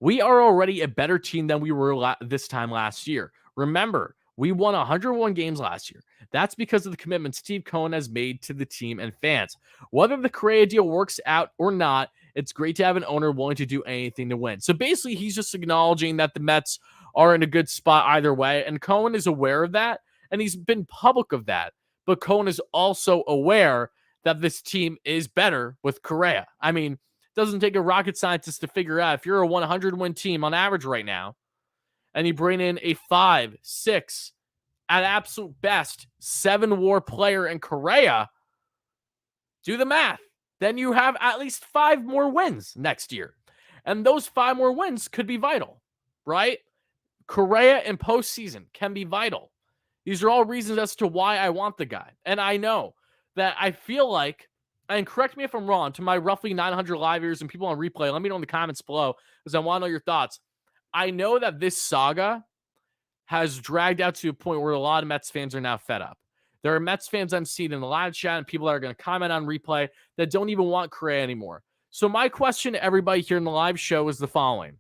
We are already a better team than we were this time last year. Remember, we won 101 games last year. That's because of the commitment Steve Cohen has made to the team and fans. Whether the Correa deal works out or not, it's great to have an owner willing to do anything to win. So basically, he's just acknowledging that the Mets are in a good spot either way, and Cohen is aware of that, and he's been public of that. But Cohen is also aware that this team is better with Correa. I mean, it doesn't take a rocket scientist to figure out if you're a 100-win team on average right now, and you bring in a 5, 6, at absolute best, 7 WAR player in Correa, do the math. Then you have at least 5 more wins next year. And those 5 more wins could be vital, right? Correa in postseason can be vital. These are all reasons as to why I want the guy. And I know that I feel like, and correct me if I'm wrong, to my roughly 900 live viewers and people on replay, let me know in the comments below because I want to know your thoughts. I know that this saga has dragged out to a point where a lot of Mets fans are now fed up. There are Mets fans I'm seeing in the live chat and people that are going to comment on replay that don't even want Correa anymore. So my question to everybody here in the live show is the following.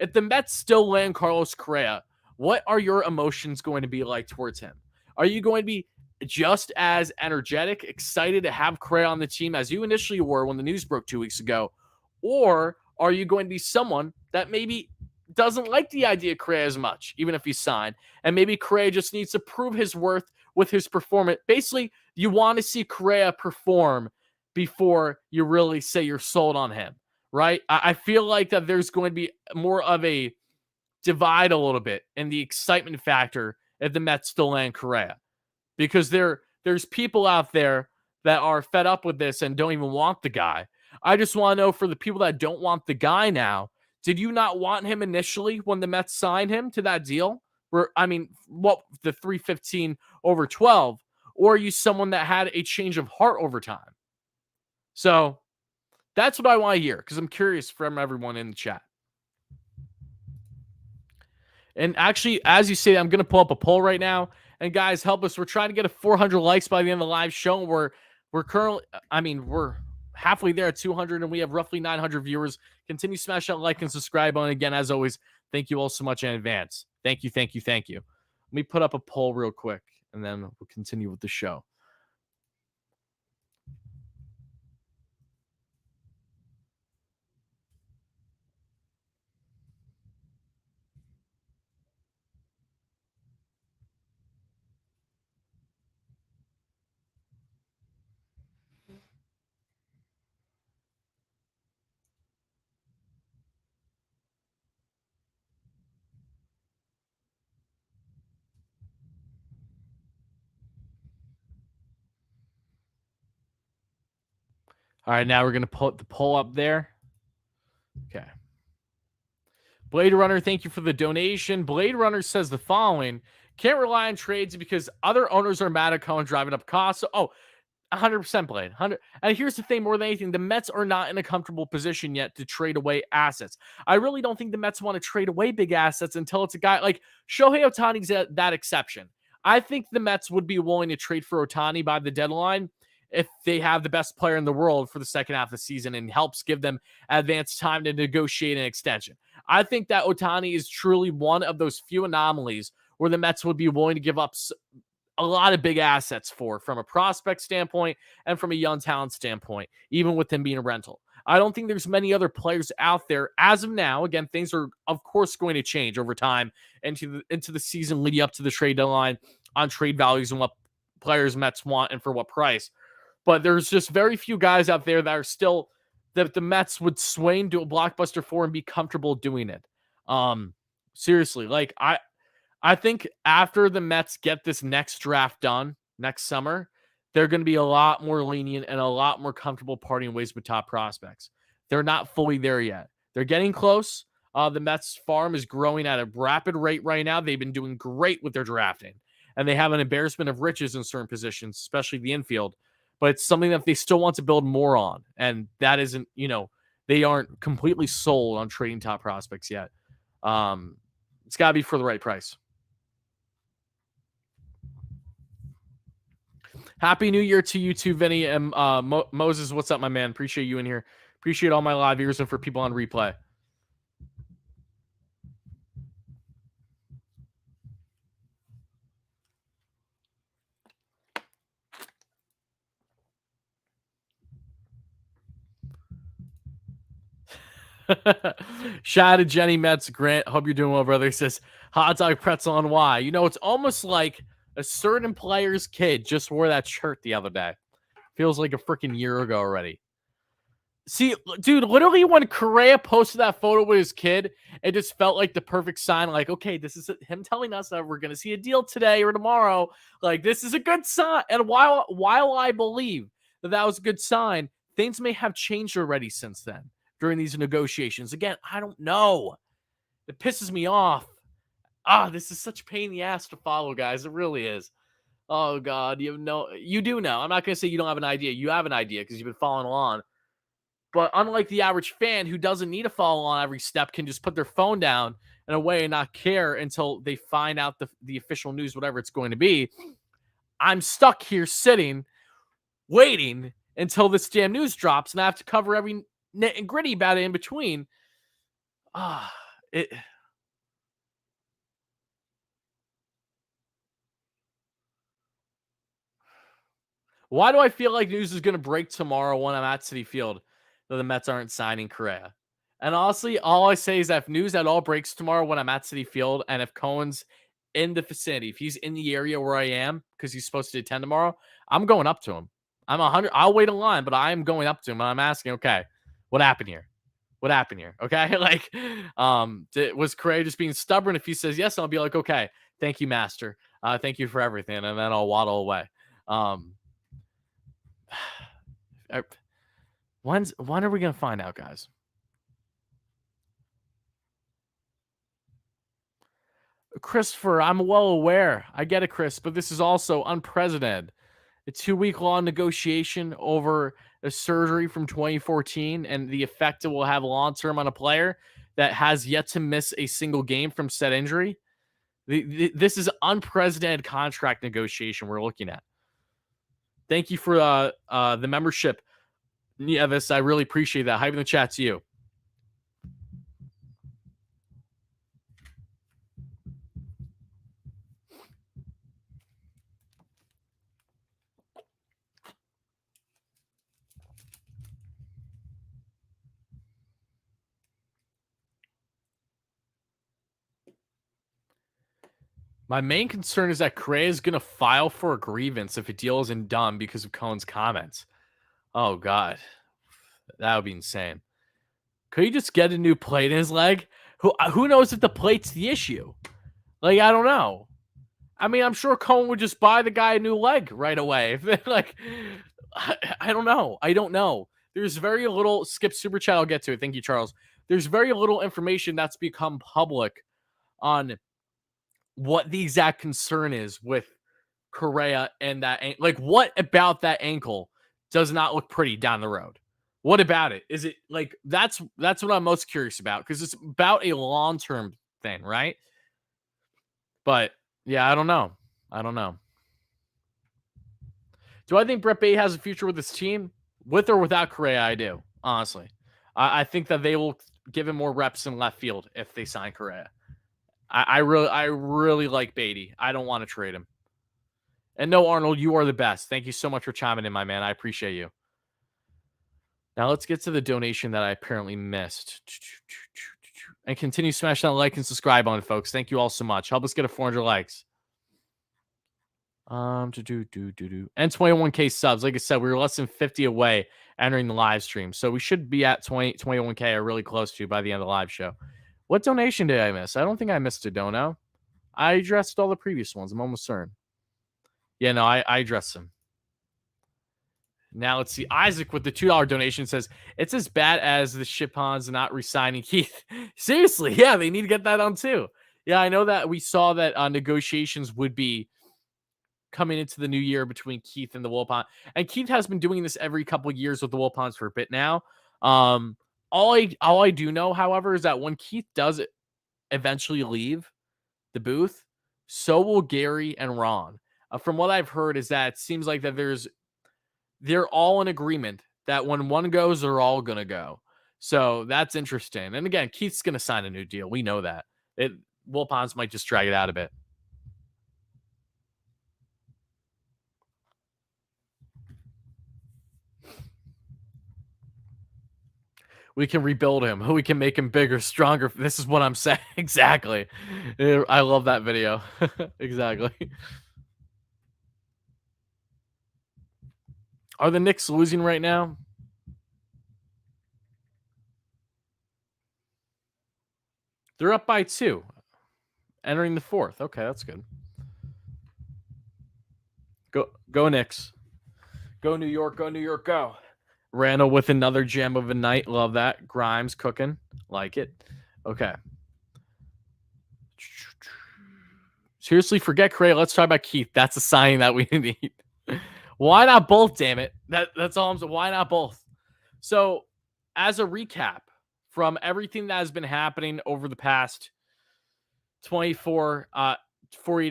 If the Mets still land Carlos Correa, what are your emotions going to be like towards him? Are you going to be just as energetic, excited to have Correa on the team as you initially were when the news broke 2 weeks ago? Or are you going to be someone that maybe doesn't like the idea of Correa as much, even if he's signed, and maybe Correa just needs to prove his worth with his performance? Basically, you want to see Correa perform before you really say you're sold on him, right? I feel like that there's going to be more of a divide a little bit in the excitement factor if the Mets still land Correa, because there's people out there that are fed up with this and don't even want the guy. I just want to know, for the people that don't want the guy now, did you not want him initially when the Mets signed him to that deal? The 315 over 12, or are you someone that had a change of heart over time? So that's what I want to hear, because I'm curious from everyone in the chat. And actually, as you say, I'm going to pull up a poll right now. And guys, help us. We're trying to get a 400 likes by the end of the live show. We're currently, we're halfway there at 200, and we have roughly 900 viewers. Continue to smash that like and subscribe button. Again, as always, thank you all so much in advance. Thank you, thank you, thank you. Let me put up a poll real quick, and then we'll continue with the show. All right, now we're going to put the poll up there. Okay. Blade Runner, thank you for the donation. Blade Runner says the following: can't rely on trades because other owners are mad at Cohen driving up costs. Oh, 100% Blade. 100. And here's the thing, more than anything, the Mets are not in a comfortable position yet to trade away assets. I really don't think the Mets want to trade away big assets until it's a guy like Shohei Ohtani's that exception. I think the Mets would be willing to trade for Ohtani by the deadline if they have the best player in the world for the second half of the season and helps give them advanced time to negotiate an extension. I think that Ohtani is truly one of those few anomalies where the Mets would be willing to give up a lot of big assets for from a prospect standpoint and from a young talent standpoint, even with him being a rental. I don't think there's many other players out there as of now. Again, things are of course going to change over time into the season leading up to the trade deadline on trade values and what players Mets want and for what price. But there's just very few guys out there that are still that the Mets would sway into a blockbuster for and be comfortable doing it. Seriously, like I think after the Mets get this next draft done next summer, they're going to be a lot more lenient and a lot more comfortable parting ways with top prospects. They're not fully there yet. They're getting close. The Mets farm is growing at a rapid rate right now. They've been doing great with their drafting, and they have an embarrassment of riches in certain positions, especially the infield. But it's something that they still want to build more on, and that isn't, they aren't completely sold on trading top prospects yet. It's got to be for the right price. Happy New Year to you too, Vinny. And Moses, what's up, my man? Appreciate you in here. Appreciate all my live viewers and for people on replay. Shout out to Jenny Metz. Grant, hope you're doing well, brother. He says, hot dog pretzel on why. It's almost like a certain player's kid just wore that shirt the other day. Feels like a freaking year ago already. See, dude, literally when Correa posted that photo with his kid, it just felt like the perfect sign. Like, okay, this is him telling us that we're going to see a deal today or tomorrow. Like, this is a good sign. And while I believe that was a good sign, things may have changed already since then during these negotiations. Again, I don't know. It pisses me off. This is such a pain in the ass to follow, guys. It really is. Oh, God. You do know. I'm not going to say you don't have an idea. You have an idea because you've been following along. But unlike the average fan who doesn't need to follow on every step, can just put their phone down and away and not care until they find out the official news, whatever it's going to be, I'm stuck here sitting, waiting until this damn news drops, and I have to cover every nit and gritty about it in between. Why do I feel like news is going to break tomorrow when I'm at Citi Field that the Mets aren't signing Correa? And honestly, all I say is that if news at all breaks tomorrow when I'm at Citi Field, and if Cohen's in the vicinity, if he's in the area where I am because he's supposed to attend tomorrow, I'm going up to him. I'm 100. I'll wait in line, but I am going up to him and I'm asking, okay, what happened here? What happened here? Okay, like, was Correa just being stubborn? If he says yes, I'll be like, okay, thank you, master. Thank you for everything, and then I'll waddle away. When are we gonna find out, guys? Christopher, I'm well aware. I get it, Chris, but this is also unprecedented. A 2-week-long negotiation over a surgery from 2014 and the effect it will have long-term on a player that has yet to miss a single game from said injury. This is unprecedented contract negotiation we're looking at. Thank you for the membership, Nieves. I really appreciate that. Hype in the chat to you. My main concern is that Correa is going to file for a grievance if a deal isn't done because of Cohen's comments. Oh, God. That would be insane. Could he just get a new plate in his leg? Who knows if the plate's the issue? Like, I don't know. I mean, I'm sure Cohen would just buy the guy a new leg right away. Like, I don't know. I don't know. there's very little. Skip super chat. I'll get to it. Thank you, Charles. There's very little information that's become public on what the exact concern is with Correa and that. Like, what about that ankle does not look pretty down the road? What about it? Is it like that's what I'm most curious about, because it's about a long-term thing, right? But yeah, I don't know. I don't know. Do I think Brett Bay has a future with this team? With or without Correa, I do. Honestly, I think that they will give him more reps in left field if they sign Correa. I really like Beatty. I don't want to trade him. And no, Arnold, you are the best. Thank you so much for chiming in, my man. I appreciate you. Now let's get to the donation that I apparently missed. And continue smashing that like and subscribe on it, folks. Thank you all so much. Help us get a 400 likes. And 21K subs. Like I said, we were less than 50 away entering the live stream. So we should be at 21K or really close to by the end of the live show. What donation did I miss? I don't think I missed a dono. I addressed all the previous ones. I'm almost certain. Yeah, no, I addressed them. Now let's see. Isaac with the $2 donation says, it's as bad as the Shipons not re-signing Keith. Seriously, yeah, they need to get that on too. Yeah, I know that we saw that negotiations would be coming into the new year between Keith and the Wilpon. And Keith has been doing this every couple of years with the Wilpons for a bit now. All I do know, however, is that when Keith does eventually leave the booth, so will Gary and Ron. From what I've heard is that it seems like that they're all in agreement that when one goes, they're all going to go. So that's interesting. And again, Keith's going to sign a new deal. We know that. Wilpons might just drag it out a bit. We can rebuild him. We can make him bigger, stronger. This is what I'm saying. Exactly. I love that video. Exactly. Are the Knicks losing right now? They're up by 2. Entering the 4th. Okay, that's good. Go Knicks. Go New York. Go New York. Go. Randall with another gem of a night. Love that. Grimes cooking. Like it. Okay. Seriously, forget Correa. Let's talk about Keith. That's a sign that we need. Why not both, damn it? That's all I'm saying. Why not both? So, as a recap from everything that has been happening over the past 48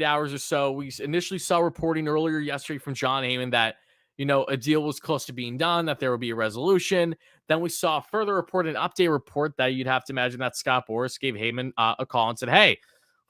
hours or so, we initially saw reporting earlier yesterday from John Heyman that, a deal was close to being done, that there would be a resolution. Then we saw a further report, an update report that you'd have to imagine that Scott Boras gave Heyman a call and said, hey,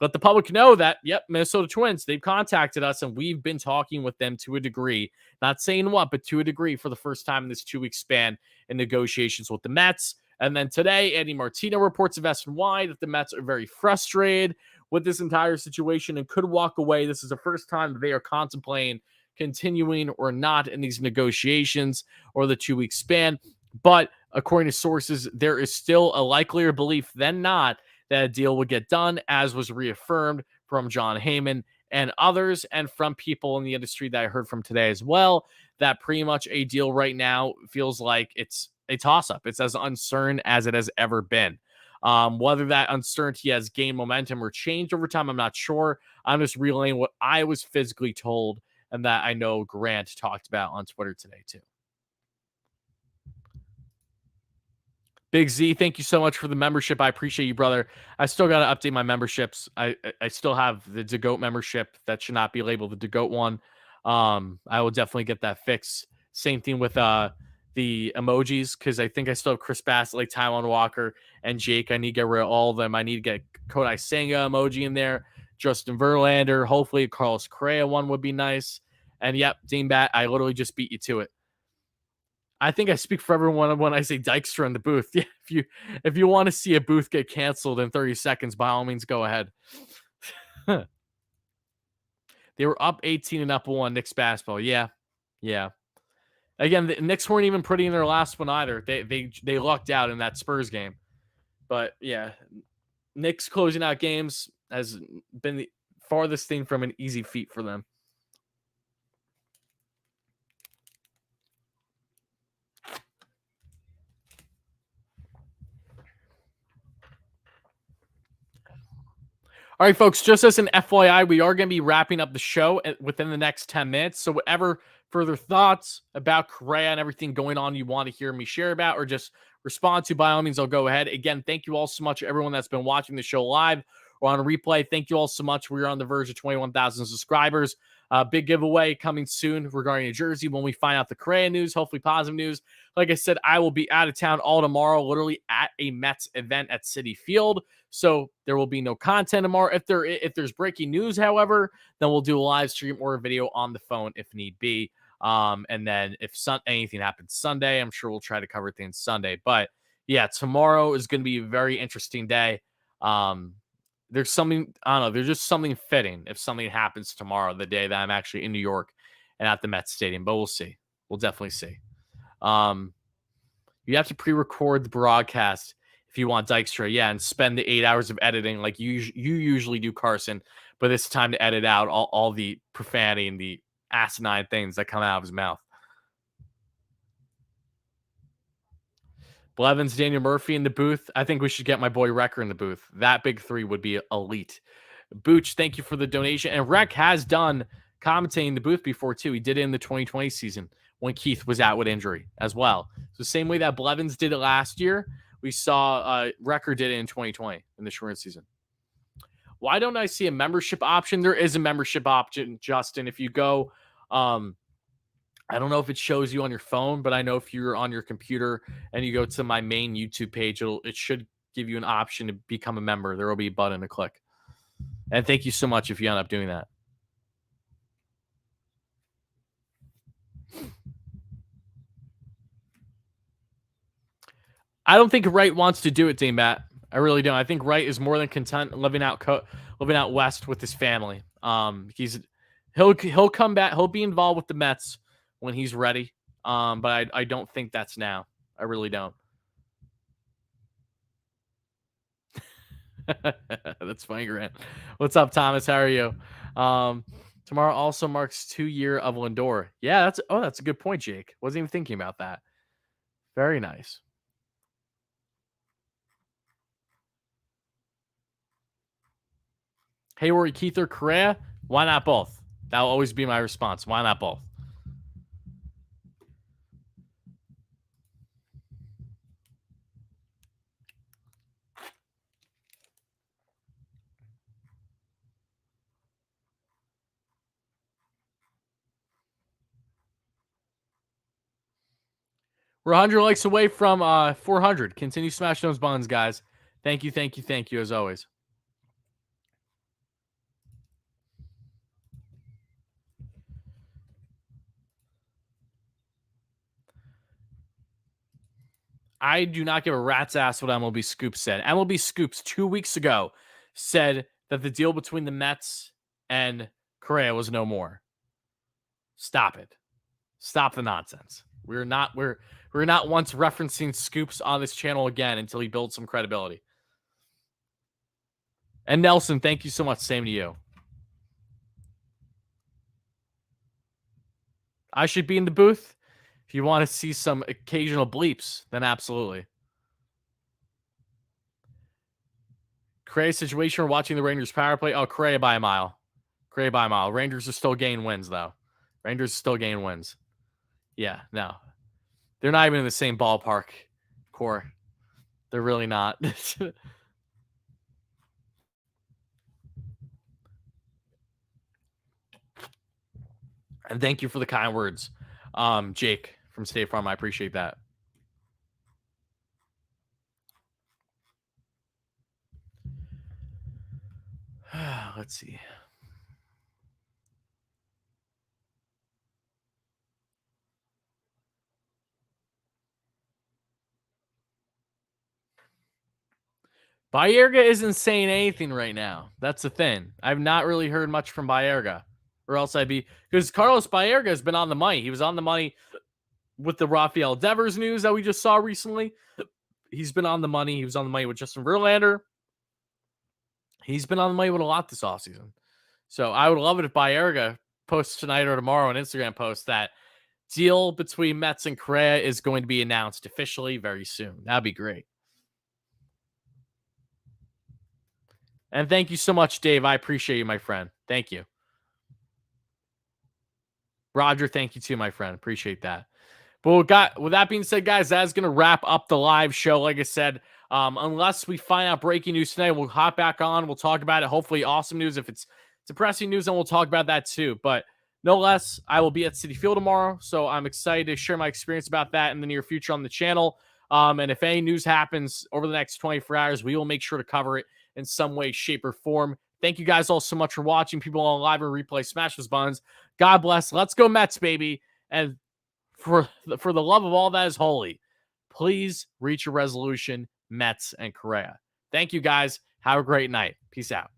let the public know that, yep, Minnesota Twins, they've contacted us and we've been talking with them to a degree, not saying what, but to a degree for the first time in this 2-week span in negotiations with the Mets. And then today, Andy Martino reports of SNY that the Mets are very frustrated with this entire situation and could walk away. This is the first time that they are contemplating continuing or not in these negotiations or the 2-week span. But according to sources, there is still a likelier belief than not that a deal would get done, as was reaffirmed from John Heyman and others, and from people in the industry that I heard from today as well, that pretty much a deal right now feels like it's a toss-up. It's as uncertain as it has ever been. Whether that uncertainty has gained momentum or changed over time, I'm not sure. I'm just relaying what I was physically told and that I know Grant talked about on Twitter today too. Big Z, thank you so much for the membership. I appreciate you, brother. I still got to update my memberships. I still have the DeGoat membership that should not be labeled the DeGoat one. I will definitely get that fixed. Same thing with the emojis, because I think I still have Chris Bassett, like Taiwan Walker, and Jake. I need to get rid of all of them. I need to get Kodai Senga emoji in there. Justin Verlander. Hopefully a Carlos Correa one would be nice. And yep, Dingbat, I literally just beat you to it. I think I speak for everyone when I say Dykstra in the booth. Yeah, if you want to see a booth get canceled in 30 seconds, by all means, go ahead. They were up 18 and up 1 Knicks basketball. Yeah. Again, the Knicks weren't even pretty in their last one either. They lucked out in that Spurs game. But yeah, Knicks closing out games has been the farthest thing from an easy feat for them. All right, folks, just as an FYI, we are going to be wrapping up the show within the next 10 minutes. So, whatever further thoughts about Correa and everything going on you want to hear me share about or just respond to, by all means, I'll go ahead. Again, thank you all so much, everyone that's been watching the show live or on a replay. Thank you all so much. We're on the verge of 21,000 subscribers. Big giveaway coming soon regarding a jersey when we find out the Correa news, hopefully positive news. Like I said, I will be out of town all tomorrow, literally at a Mets event at Citi Field. So there will be no content tomorrow. If there's breaking news, however, then we'll do a live stream or a video on the phone if need be. And then if anything happens Sunday, I'm sure we'll try to cover things Sunday. But yeah, tomorrow is going to be a very interesting day. There's something, I don't know, there's just something fitting if something happens tomorrow, the day that I'm actually in New York and at the Mets Stadium. But we'll see. We'll definitely see. You have to pre-record the broadcast if you want Dykstra, yeah, and spend the 8 hours of editing like you usually do, Carson. But it's time to edit out all the profanity and the asinine things that come out of his mouth. Blevins, Daniel Murphy in the booth. I think we should get my boy Wrecker in the booth. That big three would be elite. Booch, thank you for the donation. And Rec has done commentating in the booth before, too. He did it in the 2020 season when Keith was out with injury as well. So same way that Blevins did it last year, we saw Wrecker did it in 2020 in the short season. Why don't I see a membership option? There is a membership option, Justin. If you go, I don't know if it shows you on your phone, but I know if you're on your computer and you go to my main YouTube page, it should give you an option to become a member. There will be a button to click. And thank you so much if you end up doing that. I don't think Wright wants to do it, Dame Matt. I really don't. I think Wright is more than content living out west with his family. He'll come back. He'll be involved with the Mets when he's ready. But I don't think that's now. I really don't. That's funny, Grant. What's up, Thomas? How are you? Tomorrow also marks 2 years of Lindor. Yeah, that's a good point, Jake. Wasn't even thinking about that. Very nice. Hayward, Keith, or Correa? Why not both? That'll always be my response. Why not both? We're 100 likes away from 400. Continue smash those buttons, guys. Thank you, as always. I do not give a rat's ass what MLB Scoops said. MLB Scoops 2 weeks ago said that the deal between the Mets and Correa was no more. Stop it. Stop the nonsense. We're not once referencing Scoops on this channel again until he builds some credibility. And Nelson, thank you so much. Same to you. I should be in the booth. If you want to see some occasional bleeps, then absolutely. Correa situation, we're watching the Rangers power play. Oh, Correa by a mile. Rangers are still gaining wins, though. Yeah, no. They're not even in the same ballpark, Core. They're really not. And thank you for the kind words, Jake from State Farm. I appreciate that. Let's see. Baerga isn't saying anything right now. That's the thing. I've not really heard much from Baerga. Or else I'd be... Because Carlos Baerga has been on the money. He was on the money with the Rafael Devers news that we just saw recently. He's been on the money. He was on the money with Justin Verlander. He's been on the money with a lot this offseason. So I would love it if Baerga posts tonight or tomorrow an Instagram post that deal between Mets and Correa is going to be announced officially very soon. That'd be great. And thank you so much, Dave. I appreciate you, my friend. Thank you. Roger, thank you too, my friend. Appreciate that. But with that being said, guys, that's going to wrap up the live show. Like I said, unless we find out breaking news tonight, we'll hop back on. We'll talk about it. Hopefully, awesome news. If it's depressing news, then we'll talk about that too. But no less, I will be at Citi Field tomorrow. So I'm excited to share my experience about that in the near future on the channel. And if any news happens over the next 24 hours, we will make sure to cover it in some way, shape, or form. Thank you guys all so much for watching. People on live and replay, smash those buttons. God bless. Let's go Mets, baby. And for the love of all that is holy, please reach a resolution, Mets and Correa. Thank you, guys. Have a great night. Peace out.